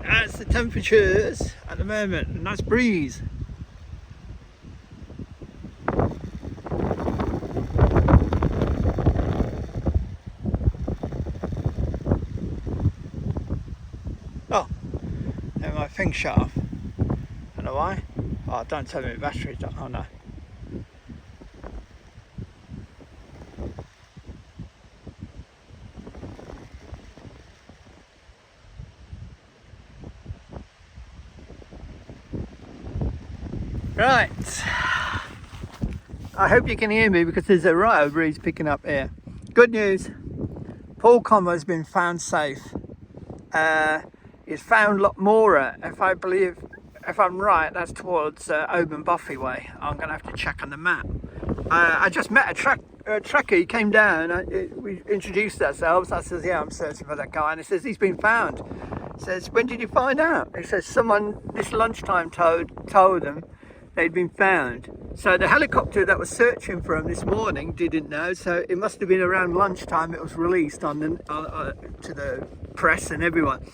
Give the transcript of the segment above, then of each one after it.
That's the temperatures at the moment. Nice breeze. Oh, and my thing shut off. Don't know why. Oh, don't tell me the battery's done. Oh no. Right. I hope you can hear me because there's a right of breeze picking up here. Good news. Paul Conway has been found safe. He's found Loch Morar. If I'm right, that's towards Oban Buffy way. I'm going to have to check on the map. I just met a trucker. He came down. We introduced ourselves. I says, yeah, I'm searching for that guy. And he says, he's been found. He says, when did you find out? He says, someone this lunchtime told them they'd been found. So the helicopter that was searching for him this morning didn't know. So it must have been around lunchtime. It was released to the press and everyone.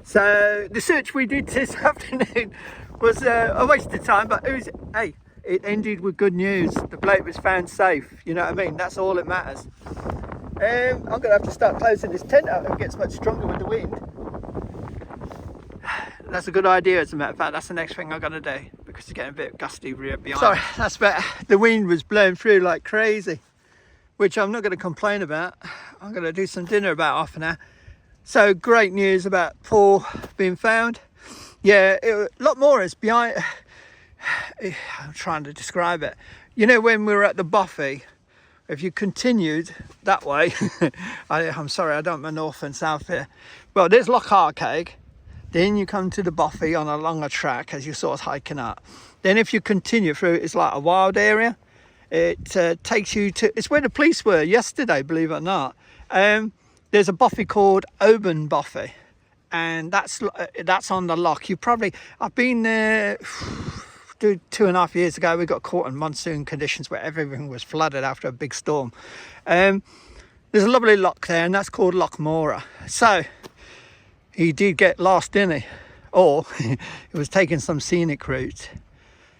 So the search we did this afternoon was a waste of time, but it ended with good news. The bloke was found safe. You know what I mean? That's all that matters. I'm going to have to start closing this tent up. It gets much stronger with the wind. That's a good idea, as a matter of fact. That's the next thing I'm going to do, because it's getting a bit gusty behind. Sorry, that's better. The wind was blowing through like crazy, which I'm not going to complain about. I'm going to do some dinner about half an hour. So great news about Paul being found. Yeah, Loch Morar is behind. I'm trying to describe it. You know, when we were at the Buffy, if you continued that way, I'm sorry, I don't know north and south here. Well, there's Loch Morar. Then you come to the Buffy on a longer track as you're sort of hiking up. Then if you continue through, it's like a wild area. It takes you to, it's where the police were yesterday, believe it or not. There's a Buffy called Oban Buffy, and that's on the loch. I've been there 2.5 years ago. We got caught in monsoon conditions where everything was flooded after a big storm. There's a lovely loch there, and that's called Loch Morar. So he did get lost, didn't he? Or he was taking some scenic route.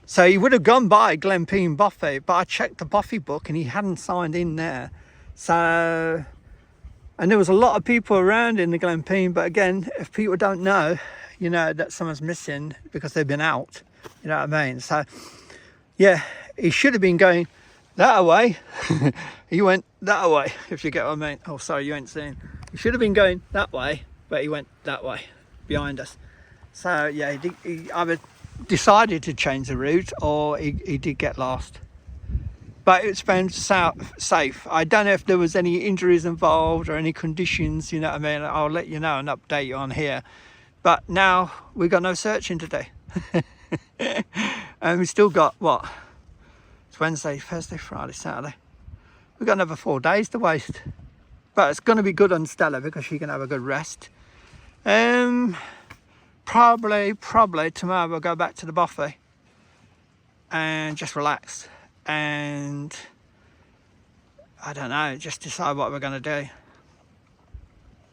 So he would have gone by Glenpeen Buffy, but I checked the Buffy book and he hadn't signed in there. So, and there was a lot of people around in the Glenpeen, but again, if people don't know, you know, that someone's missing because they've been out, you know what I mean? So, yeah, he should have been going that way. He went that way, if you get what I mean. Oh, sorry, you ain't seeing. He should have been going that way, but he went that way behind us. So yeah, he either decided to change the route or he did get lost. But it's found safe. I don't know if there was any injuries involved or any conditions, you know what I mean. I'll let you know and update you on here. But now we've got no searching today. And we still got, what? It's Wednesday, Thursday, Friday, Saturday. We've got another 4 days to waste. But it's going to be good on Stella because she can have a good rest. Probably tomorrow we'll go back to the Buffy and just relax, and I don't know, just decide what we're going to do.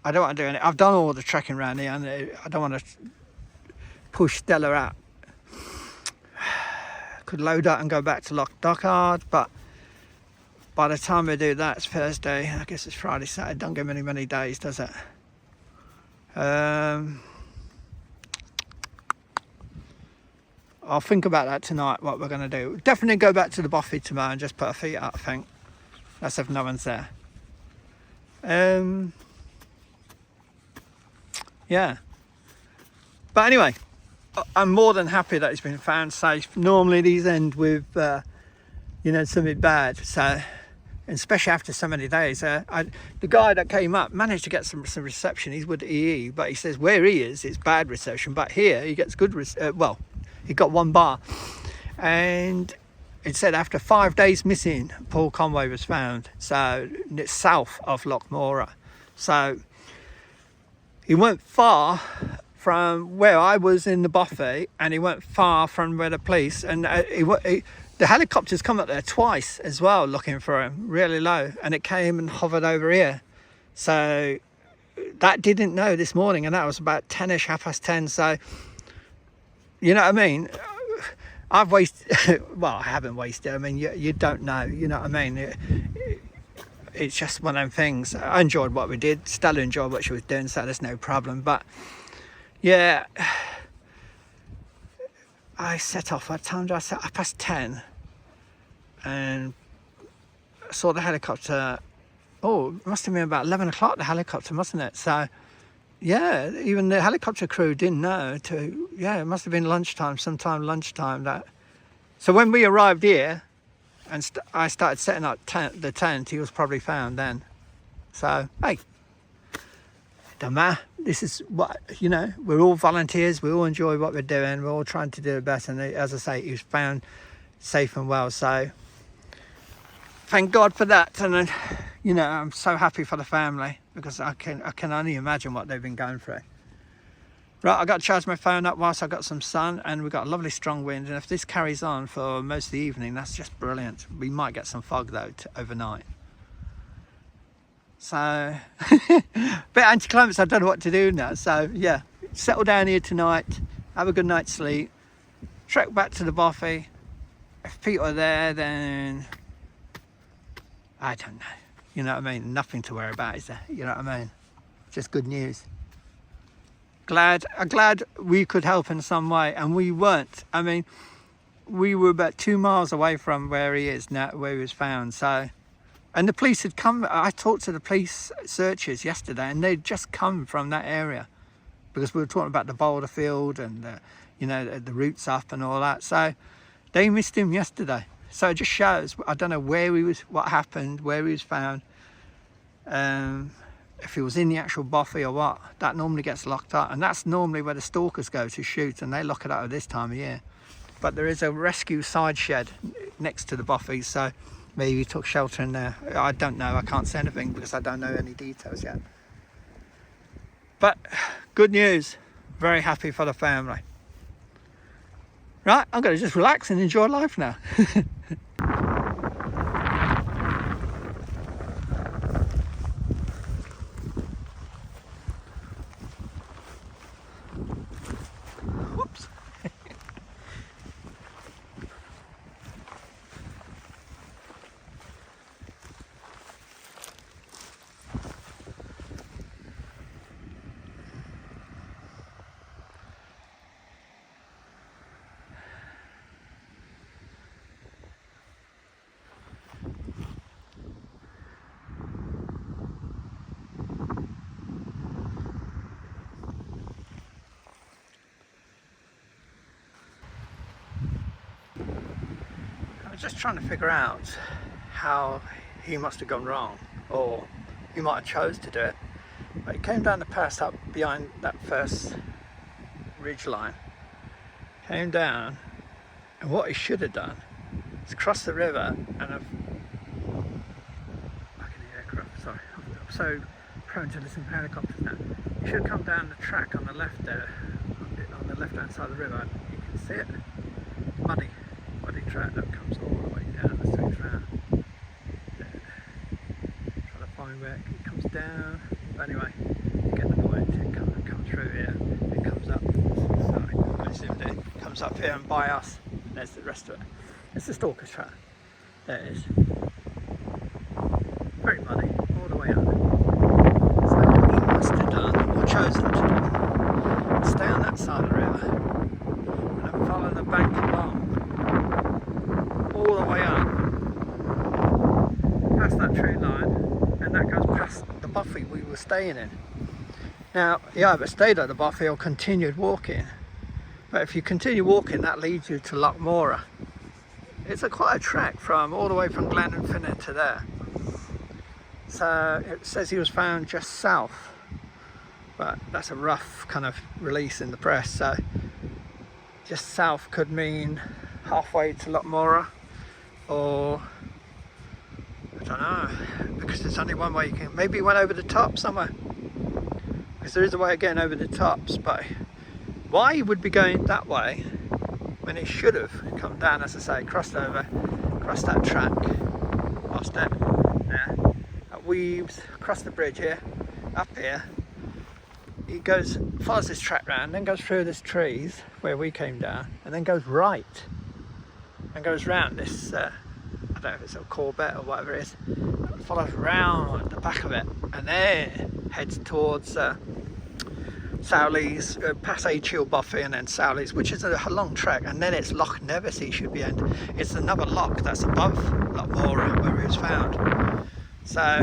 I don't want to do anything. I've done all the trekking around here and I don't want to push Stella out. Could load up and go back to Loch Morar, but by the time we do that, it's Thursday. I guess it's Friday, Saturday. Don't give many days, does it? I'll think about that tonight, what we're going to do. Definitely go back to the Buffy tomorrow and just put our feet up, I think. That's if no one's there. Yeah. But anyway, I'm more than happy that it's been found safe. Normally these end with, you know, something bad. So, and especially after so many days. The guy that came up managed to get some reception. He's with EE, but he says where he is, it's bad reception. But here he gets good well, he got 1 bar. And it said after 5 days missing, Paul Conway was found. So it's south of Loch Morar. So he went far from where I was in the Buffy, and he went far from where the police, and the helicopters come up there twice as well looking for him, really low, and it came and hovered over here. So that didn't know this morning, and that was about 10ish, 10:30. So you know what I mean, I've wasted well, I haven't wasted, I mean, you don't know, you know what I mean. It's just one of them things. I enjoyed what we did. Stella enjoyed what she was doing, so there's no problem. But yeah, I set off. What time did I set? 10:30, and saw the helicopter. Oh, it must have been about 11 o'clock. The helicopter, mustn't it? So yeah, even the helicopter crew didn't know. Yeah, it must have been lunchtime, sometime lunchtime. That. So when we arrived here, and I started setting up the tent, he was probably found then. So hey, don't matter. This is what, you know, we're all volunteers, we all enjoy what we're doing, we're all trying to do it best, and as I say, he was found safe and well. So thank God for that. And you know, I'm so happy for the family, because I can only imagine what they've been going through. Right, I got to charge my phone up whilst I got some sun, and we've got a lovely strong wind, and if this carries on for most of the evening, that's just brilliant. We might get some fog though overnight. So bit anticlimax, I don't know what to do now. So yeah, settle down here tonight, have a good night's sleep, trek back to the bothy. If people are there, then I don't know, you know what I mean, nothing to worry about, is there? You know what I mean, just good news. I'm glad we could help in some way, and we weren't. I mean, we were about 2 miles away from where he is now, where he was found. So, and the police had come. I talked to the police searchers yesterday, and they'd just come from that area, because we were talking about the boulder field and you know, the roots up and all that. So they missed him yesterday. So it just shows, I don't know where he was, what happened, where he was found. If he was in the actual bothy or what. That normally gets locked up, and that's normally where the stalkers go to shoot, and they lock it up at this time of year. But there is a rescue side shed next to the bothy, so maybe he took shelter in there. I don't know, I can't say anything because I don't know any details yet. But good news, very happy for the family. Right, I'm going to just relax and enjoy life now. I'm just trying to figure out how he must have gone wrong, or he might have chose to do it. But he came down the pass up behind that first ridge line, came down, and what he should have done is cross the river and I can hear aircraft, sorry, I'm so prone to listen to helicopters now. He should have come down the track on the left there, on the left hand side of the river. You can see it, muddy track that comes all the way down the straight round. Trying to find where it comes down. But anyway, you get the point. It comes through here. It comes up. Sorry, I zoomed in. It comes up here and by us. There's the rest of it. It's the stalker's track. There it is. Very muddy all the way up. So what he must have done, or chosen to do, stay on that side of the river and then follow the bank along. All the way up, past that tree line, and that goes past the bothy we were staying in. Now, you either stayed at the bothy or continued walking. But if you continue walking, that leads you to Loch Morar. It's quite a trek from all the way from Glenfinnan to there. So it says he was found just south, but that's a rough kind of release in the press. So just south could mean halfway to Loch Morar, or I don't know, because there's only one way you can. Maybe he went over the top somewhere, because there is a way of getting over the tops. But why he would be going that way when he should have come down, as I say, crossed over, crossed that track, lost it, yeah, that weaves across the bridge here, up here, he follows this track round, then goes through this trees where we came down, and then goes right and goes round this I don't know if it's a Corvette or whatever it is, follows round the back of it and then heads towards Sowley's, past Achill Buffy and then Sowley's, which is a long trek, and then it's Loch Nevis he should be in. It's another loch that's above Loch Morar where he was found. So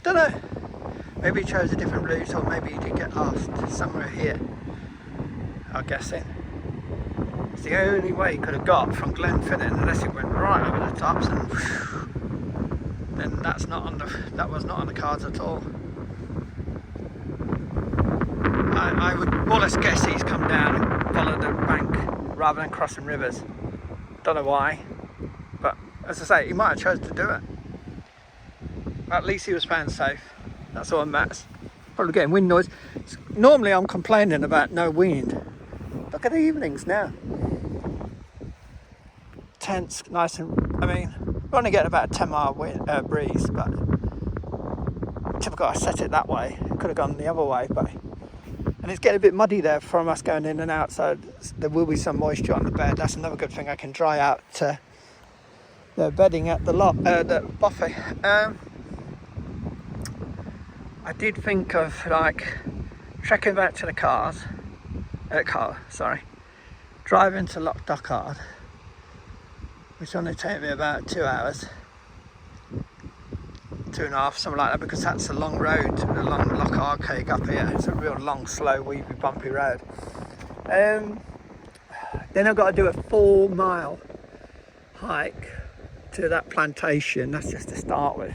don't know, maybe he chose a different route, or maybe he did get lost somewhere here, I'm guessing. It's the only way he could have got from Glenfinnan, unless he went right over the tops, and whoosh, then that was not on the cards at all. I would more or less guess he's come down and followed the bank rather than crossing rivers. Don't know why, but as I say, he might have chosen to do it. At least he was found safe. That's all that matters. Probably getting wind noise. Normally I'm complaining about no wind. Look at the evenings now. Tense, nice, and I mean, we're only getting about a 10-mile breeze, but typical. I set it that way. It could have gone the other way, but. And it's getting a bit muddy there from us going in and out, so there will be some moisture on the bed. That's another good thing. I can dry out the bedding at the buffet. I did think of like trekking back to the driving to Loch Dochard, which only take me about 2 hours, 2.5, something like that, because that's a long road, along Loch Arkaig up here. It's a real long, slow, weavy, bumpy road. Then I've got to do a 4-mile hike to that plantation. That's just to start with.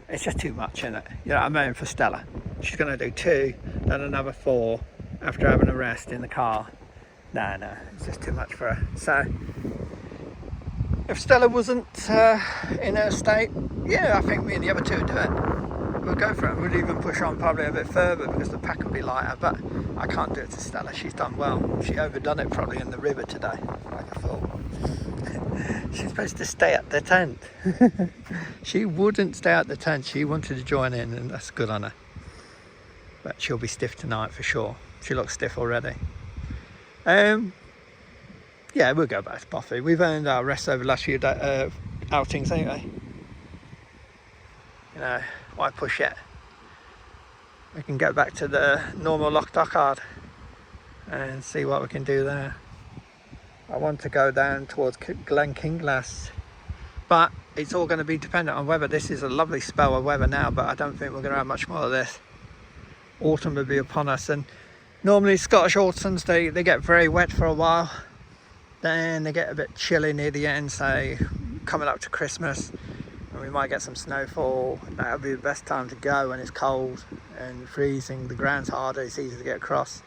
It's just too much, isn't it? You know what I mean, for Stella. She's going to do 2, then another 4 after having a rest in the car. No, it's just too much for her. So if Stella wasn't in her state, yeah, I think me and the other 2 would do it. We'll go for it. We'll even push on probably a bit further because the pack will be lighter, but I can't do it to Stella. She's done well. She overdone it probably in the river today, like I thought. She's supposed to stay at the tent. She wouldn't stay at the tent. She wanted to join in, and that's good on her. But she'll be stiff tonight for sure. She looks stiff already. Yeah, we'll go back to Buffy. We've earned our rest over the last few outings anyway. You know, why push it? We can go back to the normal Loch Dochard and see what we can do there. I want to go down towards Glen Kinglass, but it's all going to be dependent on weather. This is a lovely spell of weather now, but I don't think we're going to have much more of this. Autumn will be upon us, and normally Scottish autumns, they get very wet for a while, then they get a bit chilly near the end, say coming up to Christmas, and we might get some snowfall. That'll be the best time to go when it's cold and freezing. The ground's harder, it's easy to get across.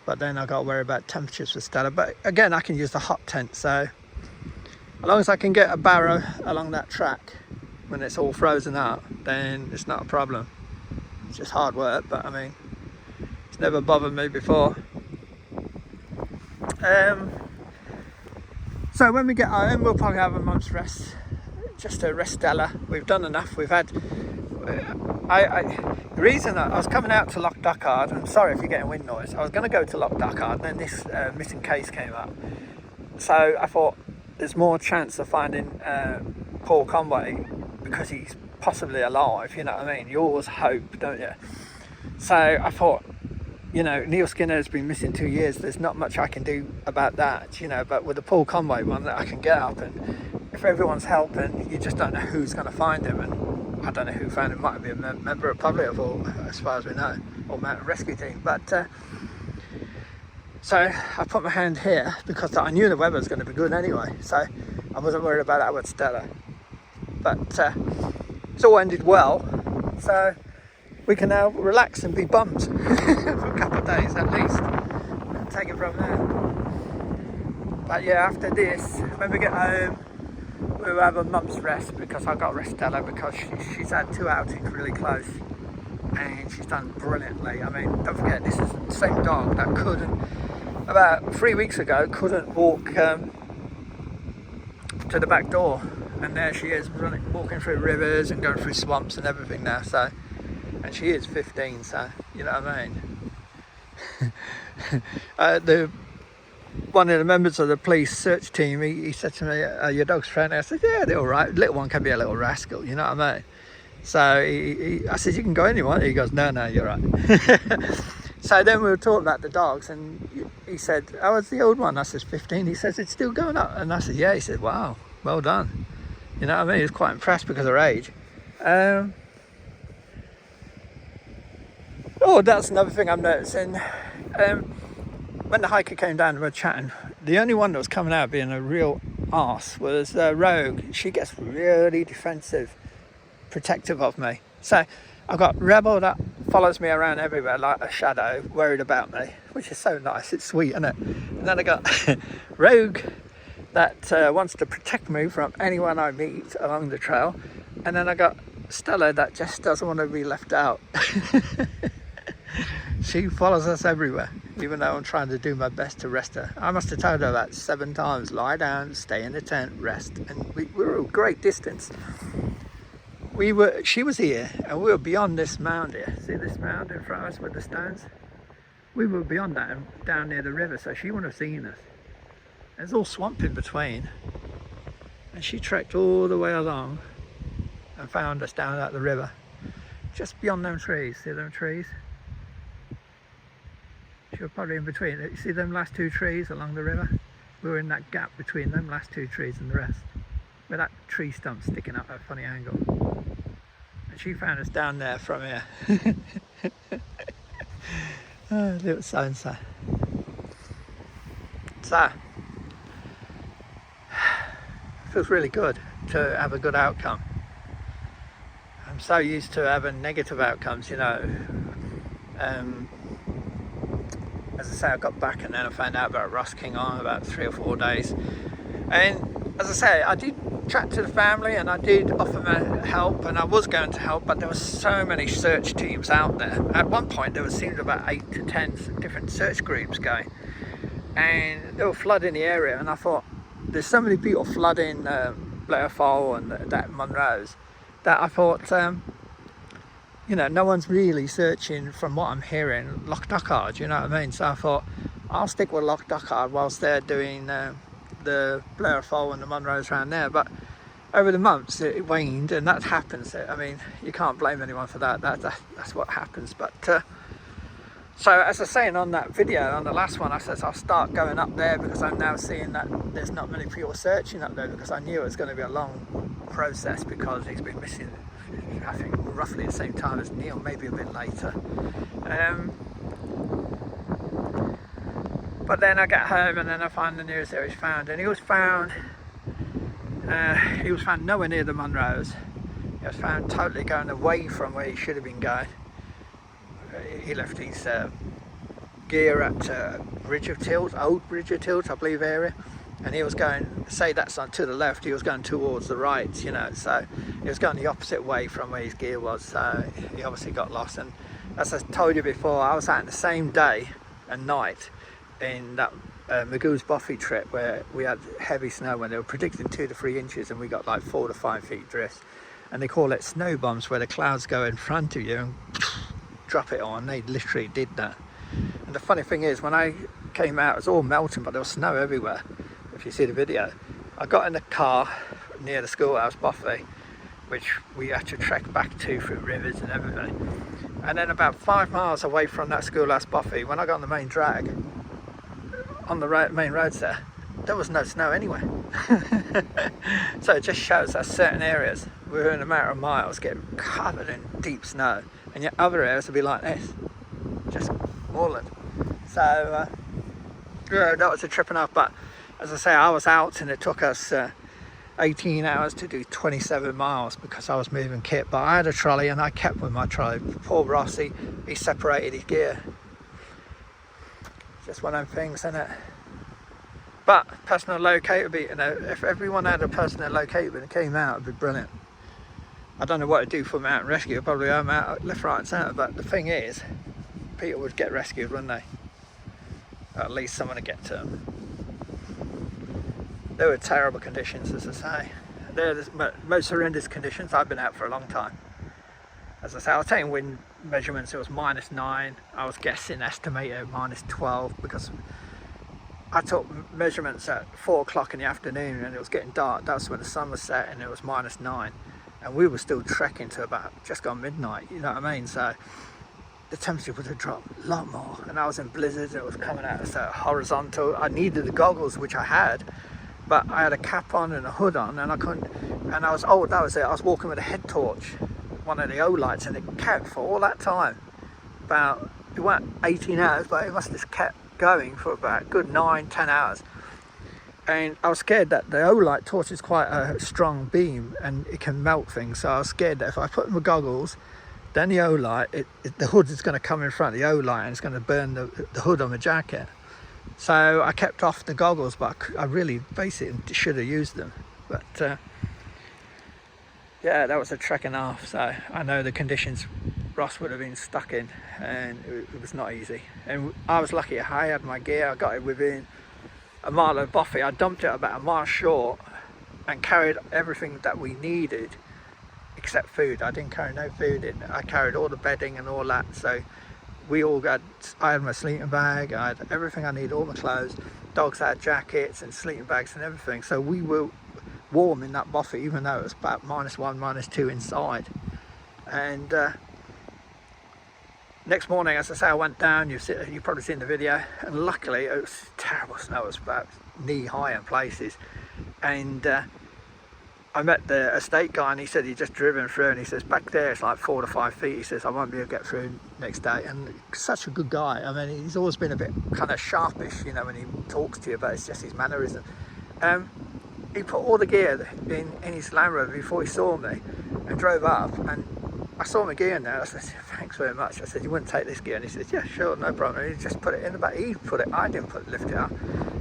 But then I've got to worry about temperatures for Stella. But again, I can use the hot tent, so as long as I can get a barrow along that track when it's all frozen out, then it's not a problem. It's just hard work, but I mean, it's never bothered me before. So when we get home, we'll probably have a month's rest, just to rest Stella. We've done enough. We've had. The reason I was coming out to Loch Dochard, I'm sorry if you're getting wind noise, I was going to go to Loch Dochard, and then this missing case came up. So I thought there's more chance of finding Paul Conway because he's possibly alive, you know what I mean? You always hope, don't you? So I thought, you know, Neil Skinner has been missing 2 years, there's not much I can do about that, you know, but with the Paul Conway one, that I can get up, and if everyone's helping, you just don't know who's going to find him, and I don't know who found him. Might be a member of public, as far as we know, or mountain rescue team. But so I put my hand here because I knew the weather was going to be good anyway, so I wasn't worried about that with Stella. But it's all ended well, so we can now relax and be bums for a couple of days at least, and take it from there. But yeah, after this, when we get home, we'll have a month's rest, because I've got to rest Stella because she's had 2 outings really close and she's done brilliantly. I mean, don't forget, this is the same dog that couldn't, about 3 weeks ago, couldn't walk to the back door, and there she is walking through rivers and going through swamps and everything now. So, and she is 15, so you know what I mean? One of the members of the police search team, he said to me, "Are your dogs friendly?" I said, "Yeah, they're all right. Little one can be a little rascal, you know what I mean?" So I said, "You can go anywhere." He goes, "No, you're right." So then we were talking about the dogs, and he said, "How was the old one?" I said, 15. He says, "It's still going up." And I said, "Yeah." He said, "Wow, well done." You know what I mean? He was quite impressed because of her age. Oh, that's another thing I'm noticing. When the hiker came down and we were chatting, the only one that was coming out being a real arse was Rogue. She gets really defensive, protective of me. So I've got Rebel that follows me around everywhere like a shadow, worried about me, which is so nice. It's sweet, isn't it? And then I got Rogue that wants to protect me from anyone I meet along the trail. And then I got Stella that just doesn't want to be left out. She follows us everywhere, even though I'm trying to do my best to rest her. I must have told her that 7 times, lie down, stay in the tent, rest. And we were a great distance. She was here and we were beyond this mound here. See this mound in front of us with the stones? We were beyond that and down near the river, so she wouldn't have seen us. There's all swamp in between. And she trekked all the way along and found us down at the river. Just beyond them trees, see them trees? She was probably in between. You see them last 2 trees along the river? We were in that gap between them last 2 trees and the rest, with that tree stump sticking up at a funny angle. And she found us down there from here. Oh, little so-and-so. So, it feels really good to have a good outcome. I'm so used to having negative outcomes, you know. As I say, I got back and then I found out about Ross King on about 3 or 4 days. And as I say, I did chat to the family and I did offer them help, and I was going to help, but there were so many search teams out there. At one point there seemed about 8 to 10 different search groups going, and they were flooding the area, and I thought, there's so many people flooding Blair Fall and that Monroe's, that I thought, you know, no one's really searching, from what I'm hearing, Loch Morar, you know what I mean? So I thought, I'll stick with Loch Morar whilst they're doing the Blair Fall and the Monroes around there. But over the months it waned, and that happens. I mean, you can't blame anyone for that. That's what happens. But so as I was saying on that video, on the last one, I said I'll start going up there, because I'm now seeing that there's not many people searching up there, because I knew it was going to be a long process, because he's been missing, I think, roughly the same time as Neil, maybe a bit later. But then I get home and then I find the news that he was found, and he was found nowhere near the Monroes. He was found totally going away from where he should have been going. He left his gear at Bridge of Tilt, Old Bridge of Tilt, I believe, area. And he was going, say that's on to the left, he was going towards the right, you know, so he was going the opposite way from where his gear was, so he obviously got lost. And as I told you before, I was out the same day and night in that Magoo's Boffey trip, where we had heavy snow when they were predicting 2 to 3 inches, and we got like 4 to 5 feet drift. And they call it snow bombs, where the clouds go in front of you and drop it on. They literally did that. And the funny thing is, when I came out, it was all melting, but there was snow everywhere. If you see the video, I got in the car near the schoolhouse Boffey, which we had to trek back to through rivers and everything. And then about 5 miles away from that schoolhouse Boffey, when I got on the main drag, on the main roads there was no snow anywhere. So it just shows that certain areas, we're in a matter of miles getting covered in deep snow, and yet other areas will be like this, just moorland. So yeah, that was a trip enough. But as I say, I was out and it took us 18 hours to do 27 miles because I was moving kit. But I had a trolley and I kept with my trolley. Poor Rossi, he separated his gear. Just one of them things, isn't it? But personal locator, you know, if everyone had a personal locator when it came out, it'd be brilliant. I don't know what to do for mountain rescue. Probably I'm out left, right and centre. But the thing is, people would get rescued, wouldn't they? Or at least someone would get to them. They were terrible conditions, as I say. They're the most horrendous conditions. I've been out for a long time. As I say, I was taking wind measurements, it was -9. I was guessing, estimated -12, because I took measurements at 4 o'clock in the afternoon and it was getting dark. That's when the sun was setting, and it was -9. And we were still trekking to about just gone midnight, you know what I mean? So the temperature would have dropped a lot more. And I was in blizzards, it was coming at us at horizontal. I needed the goggles, which I had, but I had a cap on and a hood on, and I couldn't, and I was, oh, that was it. I was walking with a head torch, one of the O lights, and it kept for all that time. About, it weren't 18 hours, but it must have kept going for about a good 9-10 hours. And I was scared that the O light torch is quite a strong beam and it can melt things. So I was scared that if I put my goggles, then the O light, the hood is going to come in front of the O light and it's going to burn the hood on my jacket. So I kept off the goggles, but I really basically should have used them. But yeah, that was a trek and a half. So I know the conditions Ross would have been stuck in, and it was not easy. And I was lucky, I had my gear, I got it within a mile of Boffey. I dumped it about a mile short and carried everything that we needed except food. I didn't carry no food in. I carried all the bedding and all that. So we all got, I had my sleeping bag, I had everything I needed, all my clothes. Dogs had jackets and sleeping bags and everything. So we were warm in that Boffey, even though it was about -1, -2 inside. And next morning, as I say, I went down, you've probably seen the video, and luckily it was terrible snow. It was about knee high in places. And I met the estate guy, and he said he'd just driven through, and he says back there it's like 4 to 5 feet. He says I won't be able to get through next day. And such a good guy. I mean, he's always been a bit kind of sharpish, you know, when he talks to you, but it's just his mannerism. He put all the gear in his Land Rover before he saw me and drove up, and I saw my gear in there. I said, thanks very much. I said, you wouldn't take this gear? And he said, yeah, sure, no problem. And he just put it in the back. He put it, I didn't lift it up.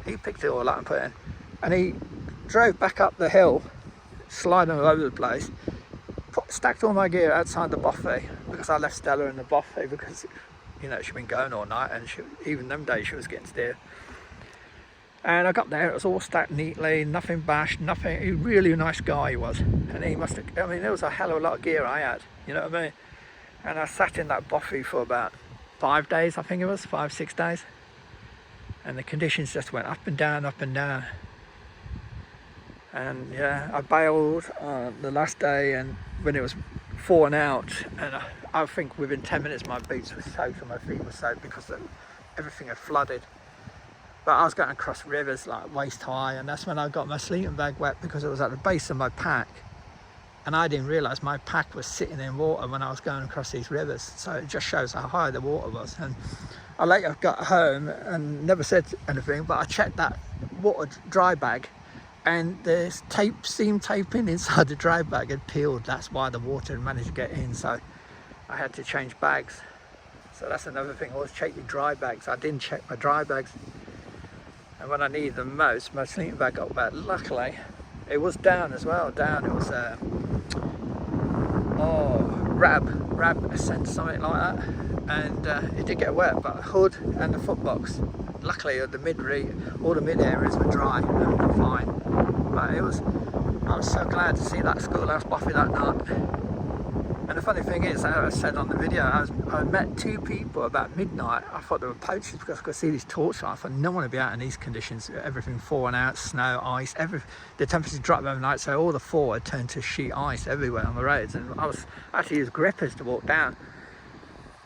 He picked it all up and put it in. And he drove back up the hill, sliding all over the place, stacked all my gear outside the buffet, because I left Stella in the buffet because, you know, she'd been going all night, and even them days she was getting stiff. And I got there, it was all stacked neatly, nothing bashed, nothing. He was really a nice guy, he was. And he must have, I mean, there was a hell of a lot of gear I had, you know what I mean? And I sat in that buffet for about 5 days, I think it was, 5-6 days. And the conditions just went up and down, up and down. And yeah, I bailed the last day, and when it was thawing out, and I think within 10 minutes my boots were soaked and my feet were soaked because everything had flooded. But I was going across rivers like waist high, and that's when I got my sleeping bag wet, because it was at the base of my pack. And I didn't realise my pack was sitting in water when I was going across these rivers. So it just shows how high the water was. And I later got home and never said anything, but I checked that water dry bag, and the seam taping inside the dry bag had peeled. That's why the water had managed to get in. So I had to change bags. So that's another thing, always check your dry bags. I didn't check my dry bags. And when I needed them most, my sleeping bag got wet. Luckily, it was down as well. Down, it was rab ascent, something like that. And it did get wet, but the hood and the footbox, luckily the all the mid areas were dry and fine. But I was so glad to see that schoolhouse Boffey that night. And the funny thing is, as I said on the video, I met 2 people about midnight. I thought they were poachers because I could see these torch lights. I don't want to be out in these conditions. Everything thawing out, snow, ice, the temperature dropped overnight, so all the thaw had turned to sheet ice everywhere on the roads. And I actually used grippers to walk down.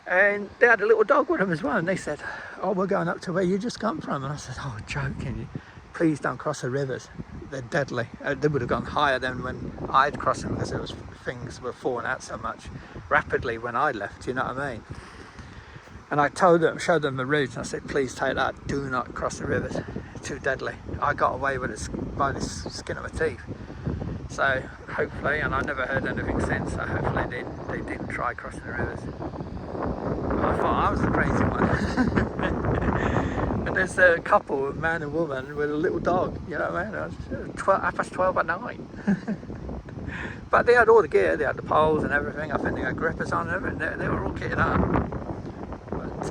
And they had a little dog with them as well. And they said, oh, we're going up to where you just come from. And I said, oh, joking, please don't cross the rivers. They're deadly. They would have gone higher than when I'd crossed them, because things were falling out so much rapidly when I left, you know what I mean? And I showed them the route, and I said, please take that, do not cross the rivers, it's too deadly. I got away with it by the skin of my teeth. So hopefully, and I never heard anything since, so hopefully they didn't try crossing the rivers. But I thought I was the crazy one. And there's a couple, a man and woman, with a little dog, you know what I mean? It was 12:30 at night. But they had all the gear, they had the poles and everything. I think they had grippers on and everything. They were all kitted up. But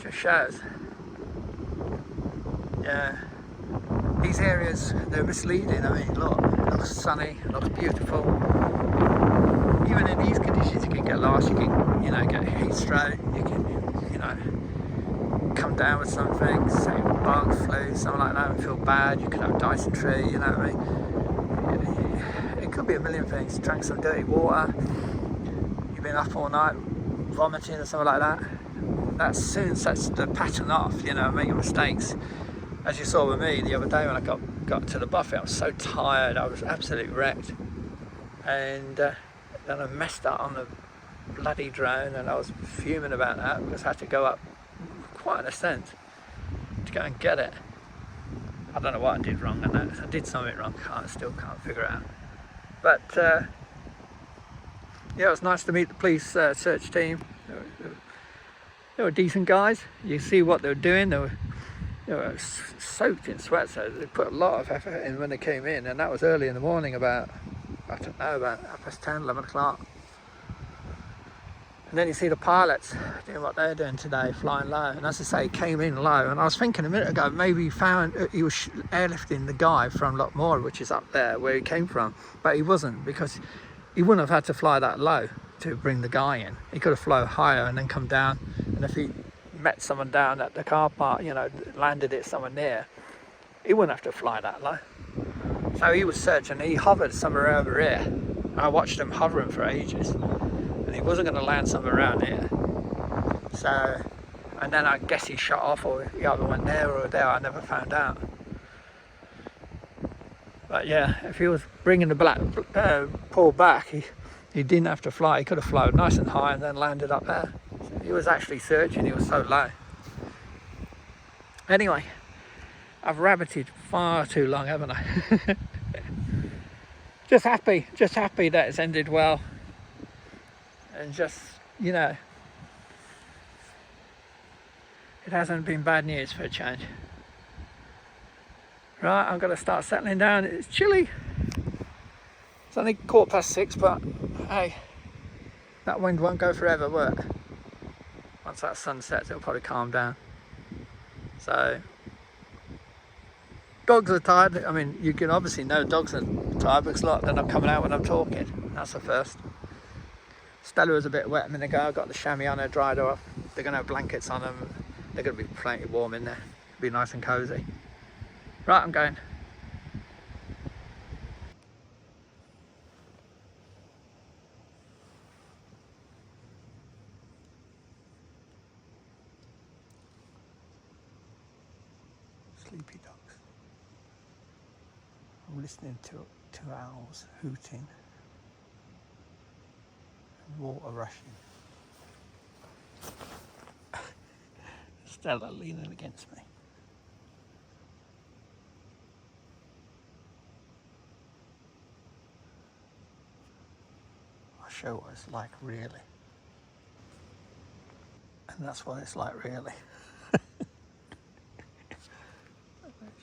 just shows. Yeah. These areas, they're misleading. I mean, look, it looks sunny, it looks beautiful. even in these conditions you can get lost, you can, you know, get heat stroke, you can, you know, come down with something, say bug, flu, something like that, and feel bad. You could have dysentery, you know what I mean? It could be a million things. Drank some dirty water, you've been up all night vomiting or something like that. That soon sets the pattern off, you know, making mistakes. As you saw with me the other day when I got to the buffet, I was so tired, I was absolutely wrecked. And then I messed up on the bloody drone, and I was fuming about that because I had to go up quite an ascent to go and get it. I don't know what I did wrong on that. I did something wrong, still can't figure it out. But yeah, it was nice to meet the police search team. They were decent guys. You see what they were doing. They were soaked in sweat, so they put a lot of effort in when they came in, and that was early in the morning, about, I don't know, about 10:30, 11 o'clock. And then you see the pilots doing what they're doing today, flying low. And as I say, he came in low. And I was thinking a minute ago, maybe he was airlifting the guy from Loch Morar, which is up there where he came from. But he wasn't, because he wouldn't have had to fly that low to bring the guy in. He could have flown higher and then come down. And if he met someone down at the car park, you know, landed it somewhere near, he wouldn't have to fly that low. So he was searching. He hovered somewhere over here. I watched him hovering for ages. And he wasn't going to land somewhere around here. So, and then I guess he shot off, or he either went there or there, I never found out. But yeah, if he was bringing the Paul back, he didn't have to fly. He could have flown nice and high and then landed up there. So he was actually searching, he was so low. Anyway, I've rabbited far too long, haven't I? Just happy that it's ended well. And just, you know, it hasn't been bad news for a change. Right, I'm going to start settling down. It's chilly. It's only 6:15, but hey, that wind won't go forever, will it? Once that sun sets, it'll probably calm down. So, dogs are tired. I mean, you can obviously know dogs are tired because they're not coming out when I'm talking. That's the first. Stella was a bit wet a minute ago. I got the chamois on her, dried her off. They're going to have blankets on them. They're going to be plenty warm in there. It'll be nice and cosy. Right, I'm going. Sleepy dogs. I'm listening to owls hooting. Water rushing. Stella leaning against me. I'll show what it's like really. And that's what it's like really.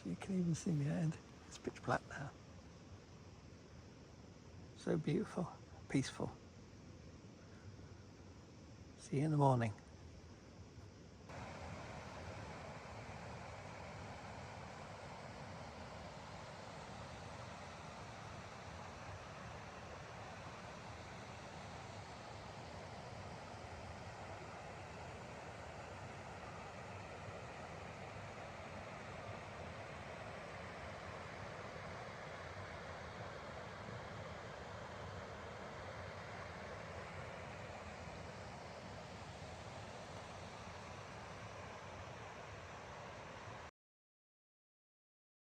You can even see my head. It's pitch black now. So beautiful, peaceful. See you in the morning.